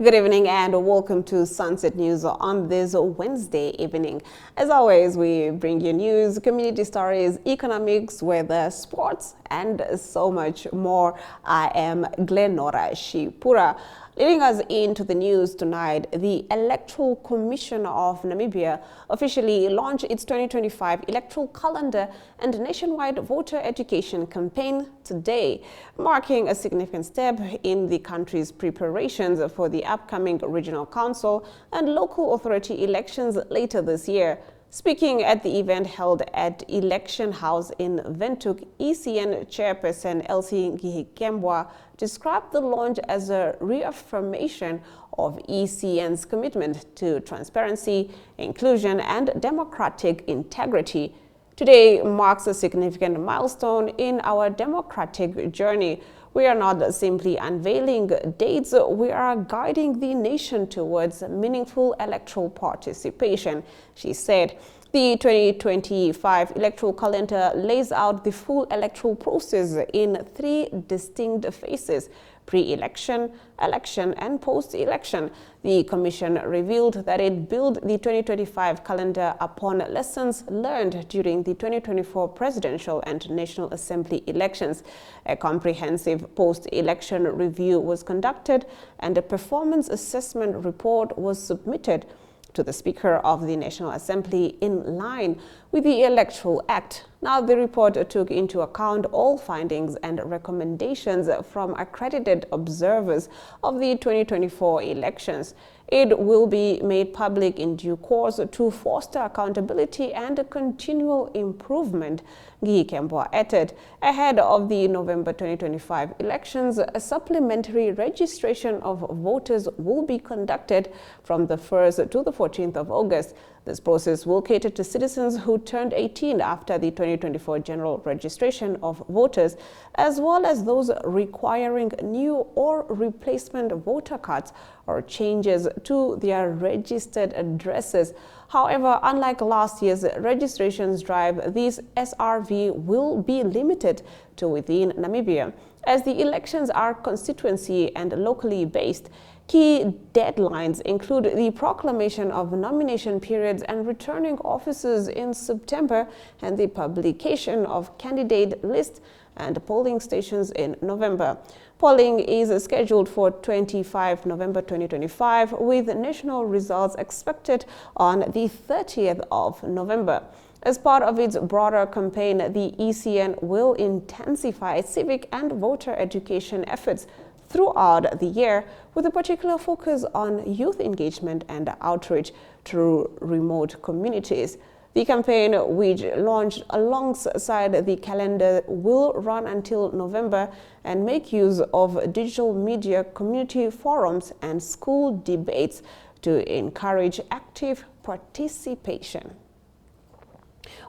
Good evening and welcome to Sunset News on this Wednesday evening. As always, we bring you news, community stories, economics, weather, sports, and so much more. I am Glenora Shipura. Leading us into the news tonight, the Electoral Commission of Namibia officially launched its 2025 electoral calendar and nationwide voter education campaign today, marking a significant step in the country's preparations for the upcoming regional council and local authority elections later this year. Speaking at the event held at Election House in Windhoek, ECN chairperson Elsie Ngihikembwa described the launch as a reaffirmation of ECN's commitment to transparency, inclusion, and democratic integrity. Today marks a significant milestone in our democratic journey. We are not simply unveiling dates, we are guiding the nation towards meaningful electoral participation, she said. The 2025 electoral calendar lays out the full electoral process in 3 distinct phases: pre-election, election, and post-election. The Commission revealed that it built the 2025 calendar upon lessons learned during the 2024 presidential and National Assembly elections. A comprehensive post-election review was conducted and a performance assessment report was submitted to the Speaker of the National Assembly in line with the Electoral Act. Now, the report took into account all findings and recommendations from accredited observers of the 2024 elections. It will be made public in due course to foster accountability and continual improvement, Ngihikembwa added. Ahead of the November 2025 elections, a supplementary registration of voters will be conducted from the 1st to the 14th of August. This process will cater to citizens who turned 18 after the 2024 general registration of voters, as well as those requiring new or replacement voter cards or changes to their registered addresses. However, unlike last year's registrations drive, this SRV will be limited to within Namibia. As the elections are constituency and locally based, key deadlines include the proclamation of nomination periods and returning officers in September and the publication of candidate lists and polling stations in November. Polling is scheduled for 25 November 2025, with national results expected on the 30th of November. As part of its broader campaign, the ECN will intensify civic and voter education efforts throughout the year, with a particular focus on youth engagement and outreach through remote communities. The campaign, which launched alongside the calendar, will run until November and make use of digital media, community forums, and school debates to encourage active participation.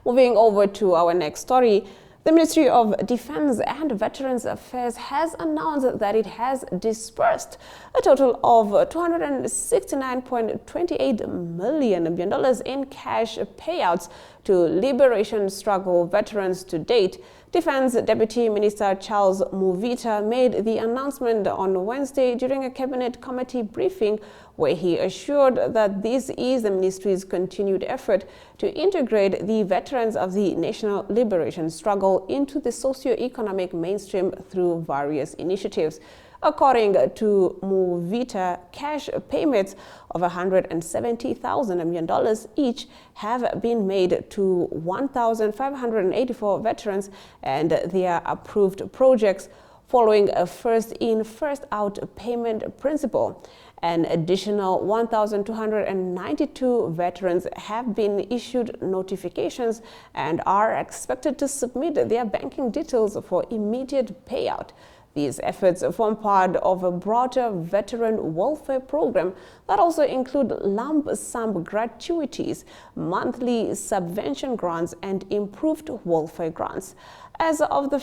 Moving over to our next story, the Ministry of Defense and Veterans Affairs has announced that it has disbursed a total of $269.28 million in cash payouts to liberation struggle veterans to date. Defense Deputy Minister Charles Muvita made the announcement on Wednesday during a cabinet committee briefing, where he assured that this is the ministry's continued effort to integrate the veterans of the national liberation struggle into the socio-economic mainstream through various initiatives. According to Muvita, cash payments of $170,000 million each have been made to 1,584 veterans and their approved projects, following a first-in, first-out payment principle. An additional 1,292 veterans have been issued notifications and are expected to submit their banking details for immediate payout. These efforts form part of a broader veteran welfare program that also include lump sum gratuities, monthly subvention grants, and improved welfare grants. As of the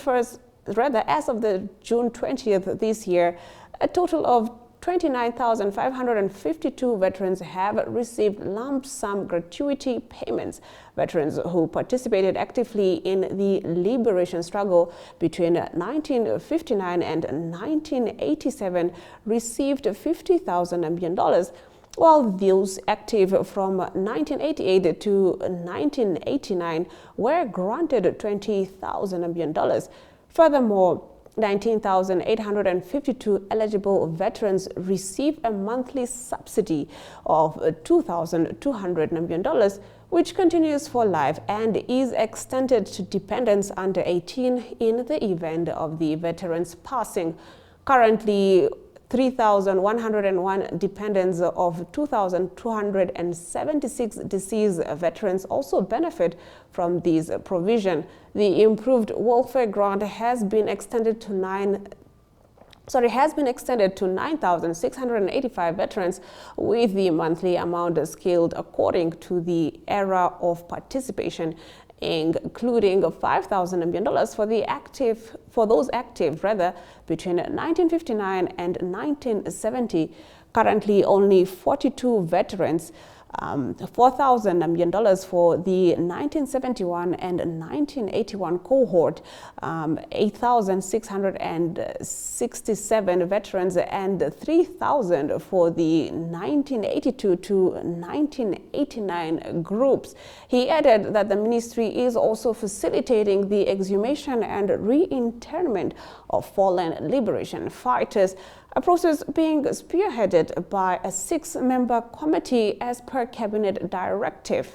June 20th this year, a total of 29,552 veterans have received lump sum gratuity payments. Veterans who participated actively in the liberation struggle between 1959 and 1987 received $50,000 Namibian, while those active from 1988 to 1989 were granted $20,000 Namibian. Furthermore, 19,852 eligible veterans receive a monthly subsidy of 2,200 Namibian, which continues for life and is extended to dependents under 18 in the event of the veteran's passing. Currently, 3,101 dependents of 2,276 deceased veterans also benefit from this provision. The improved welfare grant has been extended to 9,685 veterans, with the monthly amount scaled according to the era of participation, including $5,000 Namibian for those active between 1959 and 1970. Currently, only 42 veterans, $4,000 Namibian for the 1971 and 1981 cohort, 8,667 veterans, and 3,000 for the 1982 to 1989 groups. He added that the ministry is also facilitating the exhumation and reinterment of fallen liberation fighters, a process being spearheaded by a 6-member committee as per cabinet directive.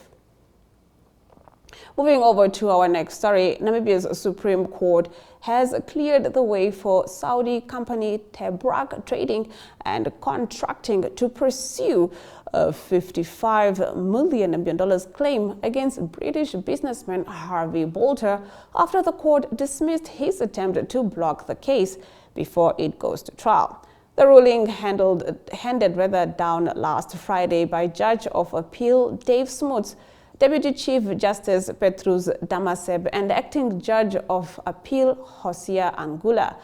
Moving over to our next story, Namibia's Supreme Court has cleared the way for Saudi company Tebrak Trading and Contracting to pursue a $55 million claim against British businessman Harvey Bolter after the court dismissed his attempt to block the case before it goes to trial. The ruling handed down last Friday by Judge of Appeal Dave Smuts, Deputy Chief Justice Petrus Damaseb, and Acting Judge of Appeal Hosea Angula,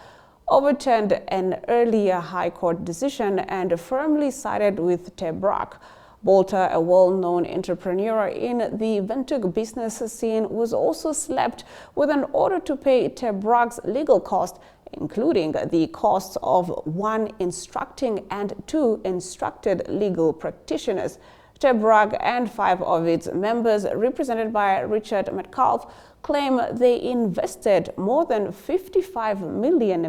overturned an earlier High Court decision and firmly sided with Tebrak. Bolter, a well-known entrepreneur in the Windhoek business scene, was also slapped with an order to pay Tebrak's legal costs, including the costs of 1 instructing and 2 instructed legal practitioners. Tebrak and 5 of its members, represented by Richard Metcalfe, claim they invested more than $55 million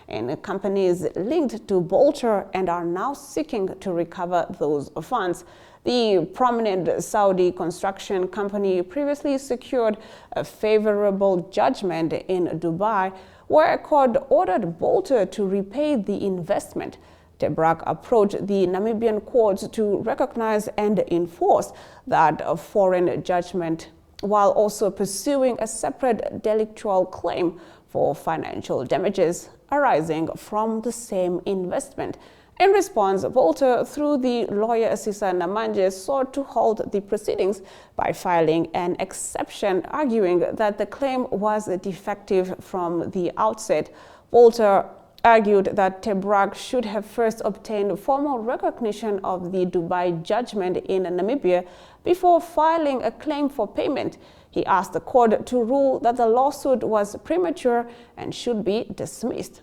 in companies linked to Bolter and are now seeking to recover those funds. The prominent Saudi construction company previously secured a favorable judgment in Dubai, where a court ordered Bolter to repay the investment. Tebrak approached the Namibian courts to recognize and enforce that foreign judgment, while also pursuing a separate delictual claim for financial damages arising from the same investment. In response, Bolter, through the lawyer Assisa Namanje, sought to halt the proceedings by filing an exception, arguing that the claim was defective from the outset. Bolter argued that Tebrak should have first obtained formal recognition of the Dubai judgment in Namibia before filing a claim for payment. He asked the court to rule that the lawsuit was premature and should be dismissed.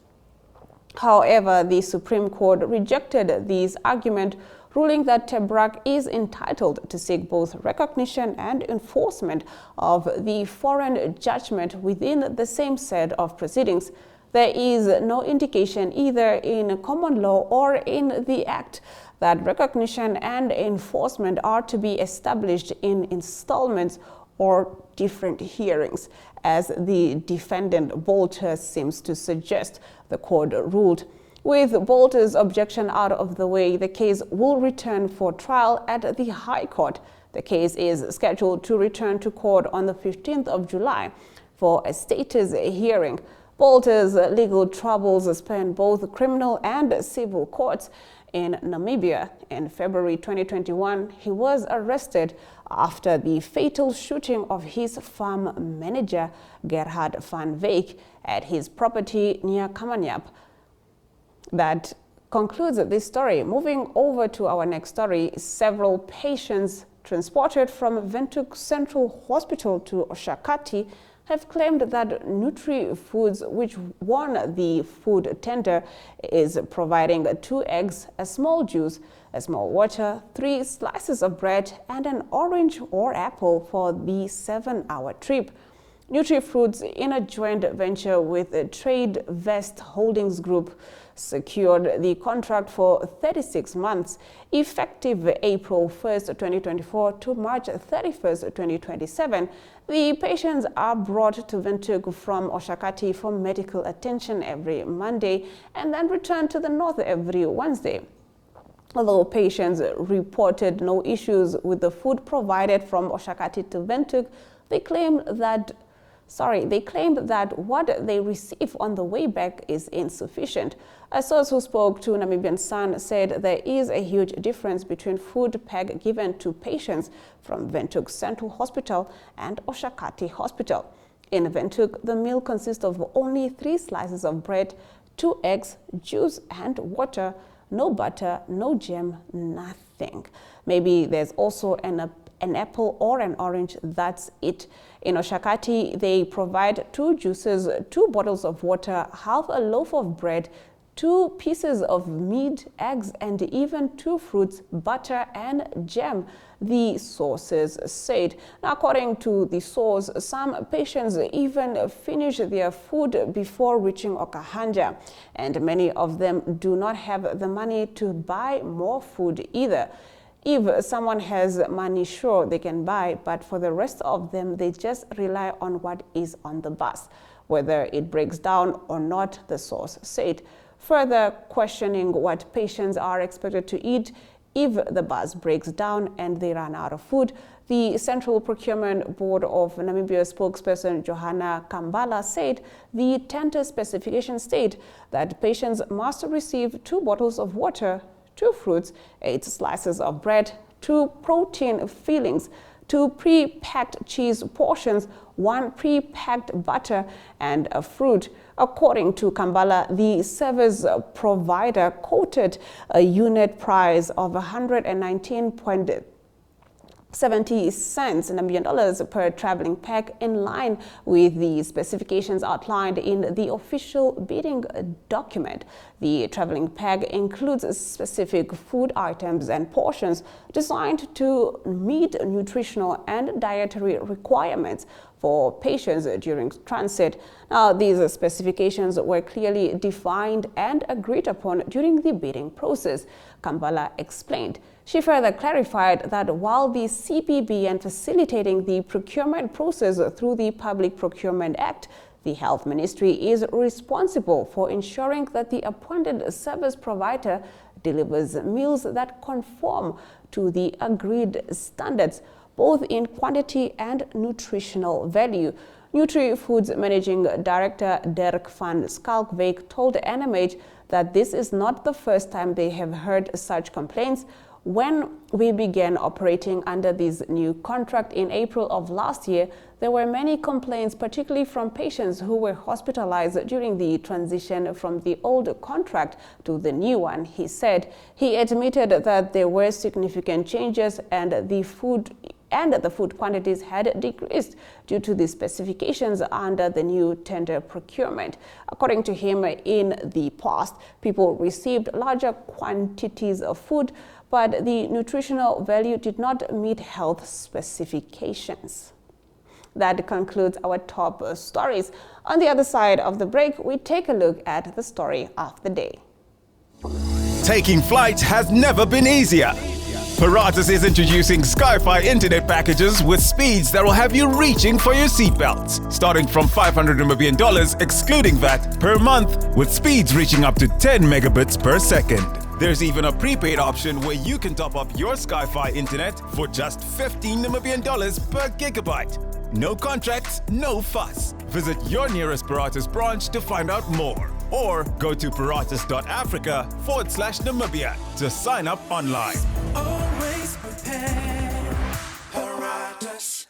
However, the Supreme Court rejected this argument, ruling that Tebrak is entitled to seek both recognition and enforcement of the foreign judgment within the same set of proceedings. There is no indication either in common law or in the Act that recognition and enforcement are to be established in installments or different hearings, as the defendant Bolter seems to suggest, the court ruled. With Bolter's objection out of the way, the case will return for trial at the High Court. The case is scheduled to return to court on the 15th of July for a status hearing. Bolter's legal troubles span both criminal and civil courts. In Namibia, in February 2021, he was arrested after the fatal shooting of his farm manager, Gerhard van Wyk, at his property near Kamanyap. That concludes this story. Moving over to our next story, several patients transported from Windhoek Central Hospital to Oshakati have claimed that Nutri-Foods, which won the food tender, is providing 2 eggs, a small juice, a small water, 3 slices of bread, and an orange or apple for the 7-hour trip. Nutri-Foods, in a joint venture with Tradevest Holdings Group, secured the contract for 36 months, effective April 1st, 2024 to March 31st, 2027. The patients are brought to Windhoek from Oshakati for medical attention every Monday and then return to the north every Wednesday. Although patients reported no issues with the food provided from Oshakati to Windhoek, they claimed that what they receive on the way back is insufficient. A source who spoke to Namibian Sun said there is a huge difference between food pack given to patients from Windhoek Central Hospital and Oshakati Hospital. In Windhoek, the meal consists of only 3 slices of bread, 2 eggs, juice and water, no butter, no jam, nothing. Maybe there's also an apple or an orange, that's it. In Oshakati, they provide 2 juices, 2 bottles of water, half a loaf of bread, 2 pieces of meat, eggs, and even 2 fruits, butter and jam, the sources said. Now, according to the source, some patients even finish their food before reaching Okahanja, and many of them do not have the money to buy more food either. If someone has money, sure, they can buy, but for the rest of them, they just rely on what is on the bus, whether it breaks down or not, the source said. Further questioning what patients are expected to eat if the bus breaks down and they run out of food, the Central Procurement Board of Namibia spokesperson Johanna Kambala said the tender specifications state that patients must receive 2 bottles of water, 2 fruits, 8 slices of bread, 2 protein fillings, 2 pre-packed cheese portions, 1 pre-packed butter, and a fruit. According to Kambala, the service provider quoted a unit price of 119.70 cents Namibian dollars per traveling pack, in line with the specifications outlined in the official bidding document. The traveling pack includes specific food items and portions designed to meet nutritional and dietary requirements for patients during transit. Now, these specifications were clearly defined and agreed upon during the bidding process, Kambala explained. She further clarified that while the CPB and facilitating the procurement process through the Public Procurement Act, the Health Ministry is responsible for ensuring that the appointed service provider delivers meals that conform to the agreed standards, both in quantity and nutritional value. Nutri-Foods Managing Director Dirk van Schalkwyk told NMH that this is not the first time they have heard such complaints. When we began operating under this new contract in April of last year, there were many complaints, particularly from patients who were hospitalized during the transition from the old contract to the new one, he said. He admitted that there were significant changes and the food quantities had decreased due to the specifications under the new tender procurement. According to him, in the past, people received larger quantities of food, but the nutritional value did not meet health specifications. That concludes our top stories. On the other side of the break, we take a look at the story of the day. Taking flight has never been easier. Paratus is introducing Sky-Fi internet packages with speeds that will have you reaching for your seatbelts, starting from $500 Namibian excluding VAT per month, with speeds reaching up to 10 megabits per second. There's even a prepaid option where you can top up your Sky-Fi internet for just $15 Namibian per gigabyte. No contracts, no fuss. Visit your nearest Paratus branch to find out more, or go to paratus.africa/Namibia to sign up online. Always prepared, Paratus.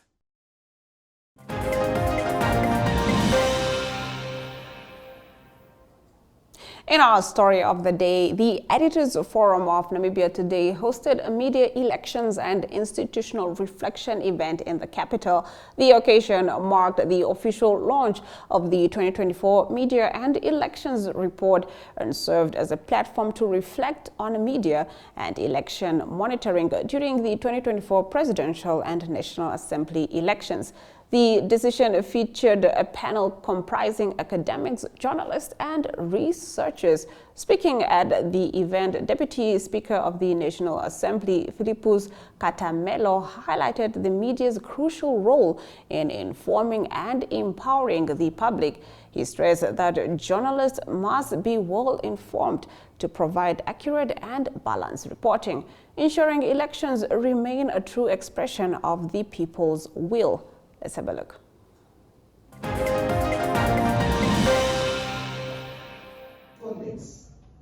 In our story of the day, the Editors Forum of Namibia Today hosted a media elections and institutional reflection event in the capital. The occasion marked the official launch of the 2024 Media and Elections Report and served as a platform to reflect on media and election monitoring during the 2024 presidential and National Assembly elections. The decision featured a panel comprising academics, journalists, and researchers. Speaking at the event, Deputy Speaker of the National Assembly, Philippus Katamelo, highlighted the media's crucial role in informing and empowering the public. He stressed that journalists must be well informed to provide accurate and balanced reporting, ensuring elections remain a true expression of the people's will. Let's have a look.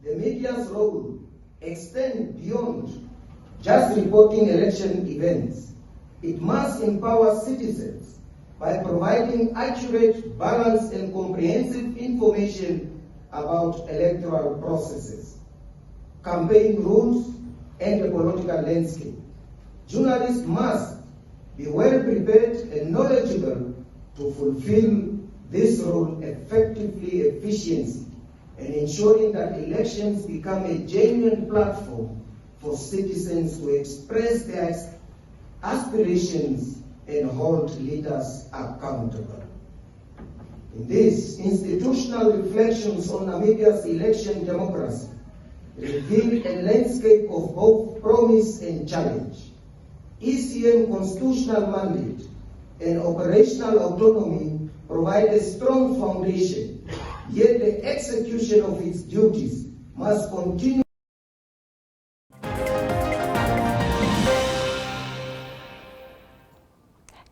The media's role extends beyond just reporting election events. It must empower citizens by providing accurate, balanced, and comprehensive information about electoral processes, campaign rules, and the political landscape. Journalists must be well prepared and knowledgeable to fulfill this role effectively, efficiently, and ensuring that elections become a genuine platform for citizens to express their aspirations and hold leaders accountable. In this, institutional reflections on Namibia's election democracy reveal a landscape of both promise and challenge. ECM constitutional mandate and operational autonomy provide a strong foundation, yet the execution of its duties must continue.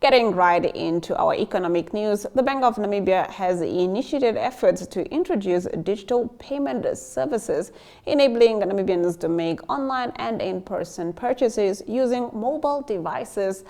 Getting right into our economic news, the Bank of Namibia has initiated efforts to introduce digital payment services, enabling Namibians to make online and in-person purchases using mobile devices.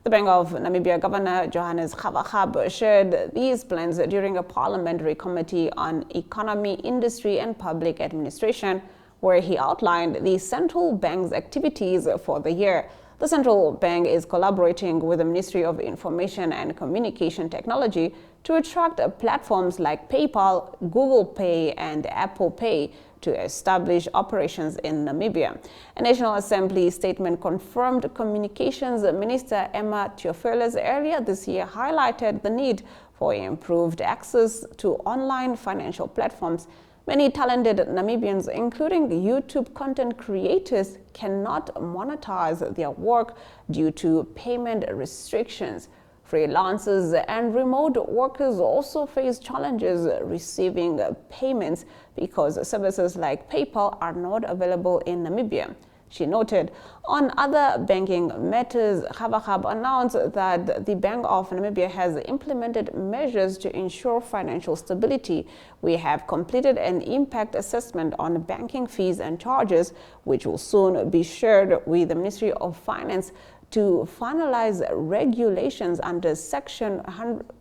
The Bank of Namibia Governor Johannes Gabagab shared these plans during a parliamentary committee on economy, industry and public administration, where he outlined the central bank's activities for the year. The central bank is collaborating with the Ministry of Information and Communication Technology to attract platforms like PayPal, Google Pay, and Apple Pay to establish operations in Namibia. A National Assembly statement confirmed Communications Minister Emma Theophilus earlier this year highlighted the need for improved access to online financial platforms. Many talented Namibians, including YouTube content creators, cannot monetize their work due to payment restrictions. Freelancers and remote workers also face challenges receiving payments because services like PayPal are not available in Namibia. She noted. On other banking matters, Gabagab announced that the Bank of Namibia has implemented measures to ensure financial stability. We have completed an impact assessment on banking fees and charges, which will soon be shared with the Ministry of Finance to finalize regulations under Section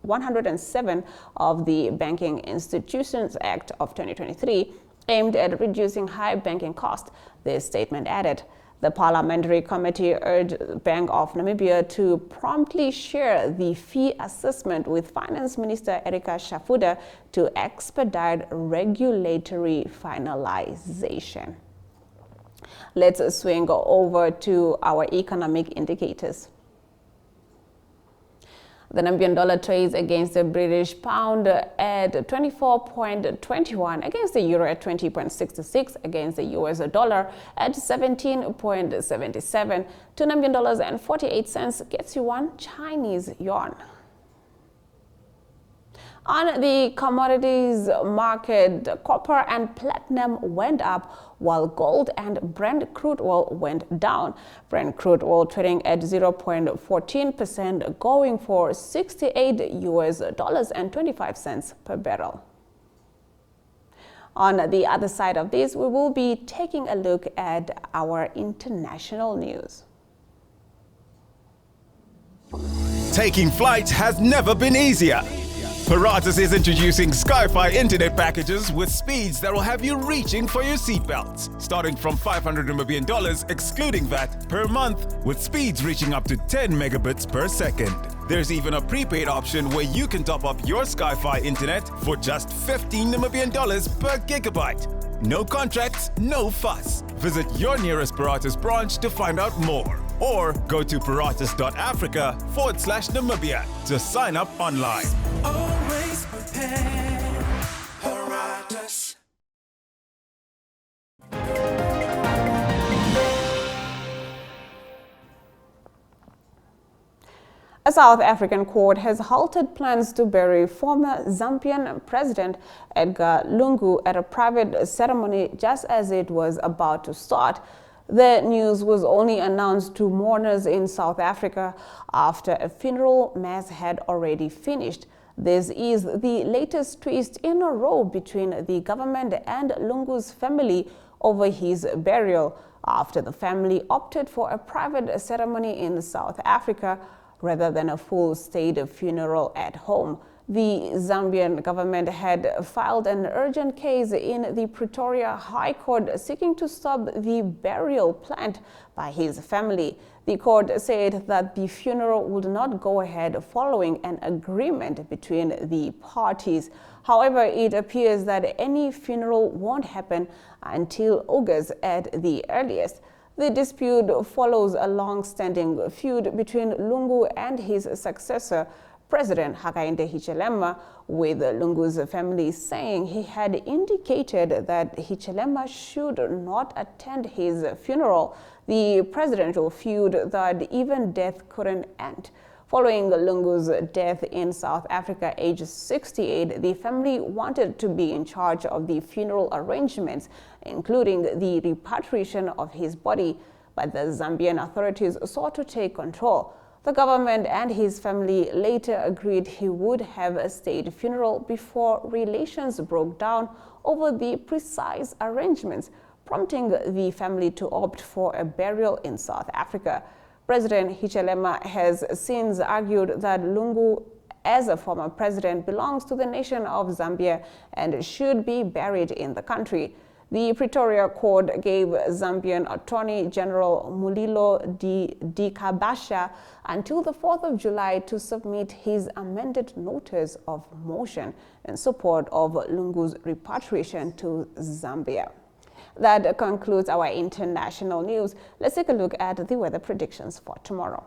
107 of the Banking Institutions Act of 2023, aimed at reducing high banking costs, this statement added. The parliamentary committee urged Bank of Namibia to promptly share the fee assessment with Finance Minister Erika Shafuda to expedite regulatory finalization. Let's swing over to our economic indicators. The Namibian dollar trades against the British pound at 24.21, against the euro at 20.66, against the US dollar at 17.77. $2 Namibian and 48 cents gets you one Chinese yuan. On the commodities market, copper and platinum went up, while gold and Brent crude oil went down. Brent crude oil trading at 0.14%, going for $68.25 per barrel. On the other side of this, we will be taking a look at our international news. Taking flight has never been easier. Paratus is introducing Sky-Fi internet packages with speeds that will have you reaching for your seatbelts. Starting from $500 Namibian, excluding VAT, per month, with speeds reaching up to 10 megabits per second. There's even a prepaid option where you can top up your Sky-Fi internet for just $15 Namibian per gigabyte. No contracts, no fuss. Visit your nearest Paratus branch to find out more. Or go to paratus.africa/Namibia to sign up online. Always prepared. Paratus. A South African court has halted plans to bury former Zambian President Edgar Lungu at a private ceremony just as it was about to start. The news was only announced to mourners in South Africa after a funeral mass had already finished. This is the latest twist in a row between the government and Lungu's family over his burial, after the family opted for a private ceremony in South Africa rather than a full state funeral at home. The Zambian government had filed an urgent case in the Pretoria High Court seeking to stop the burial planned by his family. The court said that the funeral would not go ahead following an agreement between the parties. However, it appears that any funeral won't happen until August at the earliest. The dispute follows a long-standing feud between Lungu and his successor, President Hakainde Hichilema, with Lungu's family saying he had indicated that Hichilema should not attend his funeral. The presidential feud that even death couldn't end. Following Lungu's death in South Africa, aged 68, the family wanted to be in charge of the funeral arrangements, including the repatriation of his body, but the Zambian authorities sought to take control. The government and his family later agreed he would have a state funeral before relations broke down over the precise arrangements, prompting the family to opt for a burial in South Africa. President Hichilema has since argued that Lungu, as a former president, belongs to the nation of Zambia and should be buried in the country. The Pretoria court gave Zambian Attorney General Mulilo Dikabasha until the 4th of July to submit his amended notice of motion in support of Lungu's repatriation to Zambia. That concludes our international news. Let's take a look at the weather predictions for tomorrow.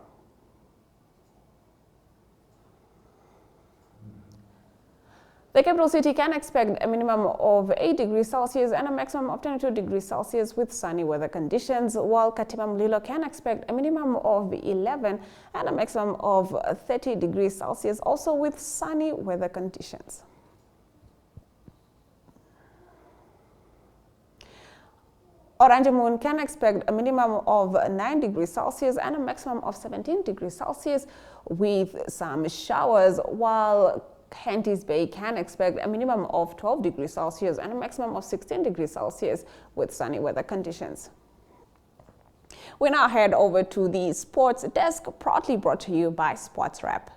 The capital city can expect a minimum of 8 degrees Celsius and a maximum of 22 degrees Celsius with sunny weather conditions, while Katiba Mulilo can expect a minimum of 11 and a maximum of 30 degrees Celsius, also with sunny weather conditions. Oranjemund can expect a minimum of 9 degrees Celsius and a maximum of 17 degrees Celsius with some showers, while Henties Bay can expect a minimum of 12 degrees Celsius and a maximum of 16 degrees Celsius with sunny weather conditions. We now head over to the sports desk, proudly brought to you by Sports Wrap.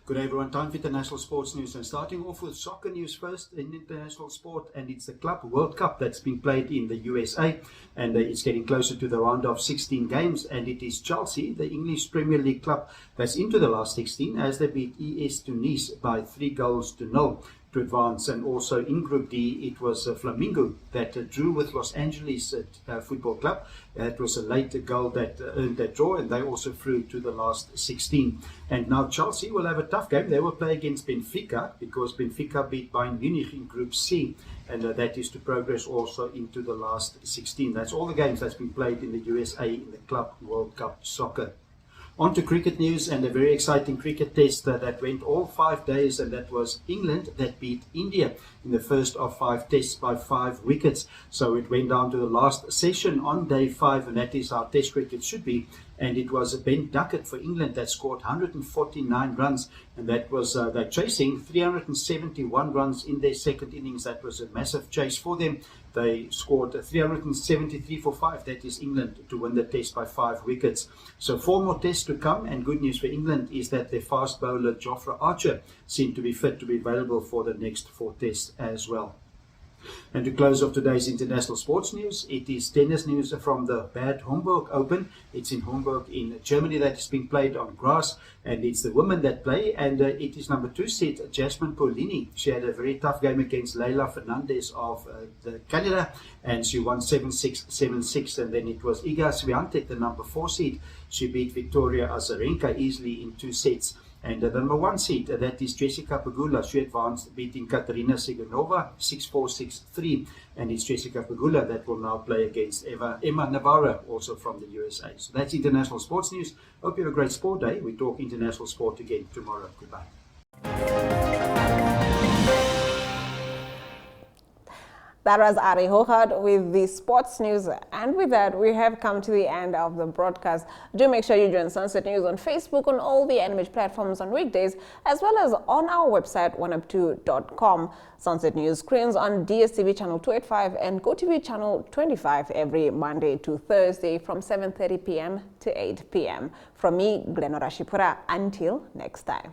Good day everyone, time for international sports news, and starting off with soccer news first in international sport, and it's the Club World Cup that's being played in the USA, and it's getting closer to the round of 16 games, and it is Chelsea, the English Premier League club, that's into the last 16 as they beat ES Tunis by 3-0 to advance. And also in Group D, it was Flamengo that drew with Los Angeles Football Club. It was a late goal that earned that draw, and they also through to the last 16. And now Chelsea will have a tough game. They will play against Benfica, because Benfica beat Bayern Munich in Group C, and that is to progress also into the last 16. That's all the games that's been played in the USA in the Club World Cup soccer. On to cricket news, and a very exciting cricket test that went all 5 days, and that was England that beat India in the first of 5 tests by 5 wickets. So it went down to the last session on day 5, and that is how test cricket should be. And it was Ben Duckett for England that scored 149 runs, and that was they're chasing 371 runs in their second innings. That was a massive chase for them. They scored 373 for 5. That is England to win the test by 5 wickets. So 4 more tests to come, and good news for England is that their fast bowler Jofra Archer seemed to be fit to be available for the next 4 tests as well. And to close off today's international sports news, it is tennis news from the Bad Homburg Open. It's in Homburg in Germany that is being played on grass, and it's the women that play, and it is number 2 seed Jasmine Paolini. She had a very tough game against Leila Fernandez of Canada, and she won 7-6, 7-6, and then it was Iga Swiatek, the number 4 seed. She beat Victoria Azarenka easily in 2 sets. And the number 1 seed, that is Jessica Pegula. She advanced, beating Katerina Siganova 6-4, 6-3. And it's Jessica Pegula that will now play against Emma Navarro, also from the USA. So that's international sports news. Hope you have a great sport day. We talk international sport again tomorrow. Goodbye. That was Ari Hochard with the sports news. And with that, we have come to the end of the broadcast. Do make sure you join Sunset News on Facebook, on all the NMH platforms on weekdays, as well as on our website, 1up2.com. Sunset News screens on DSTV channel 285 and GoTV channel 25 every Monday to Thursday from 7:30 p.m. to 8 p.m. From me, Glenora Shipura. Until next time.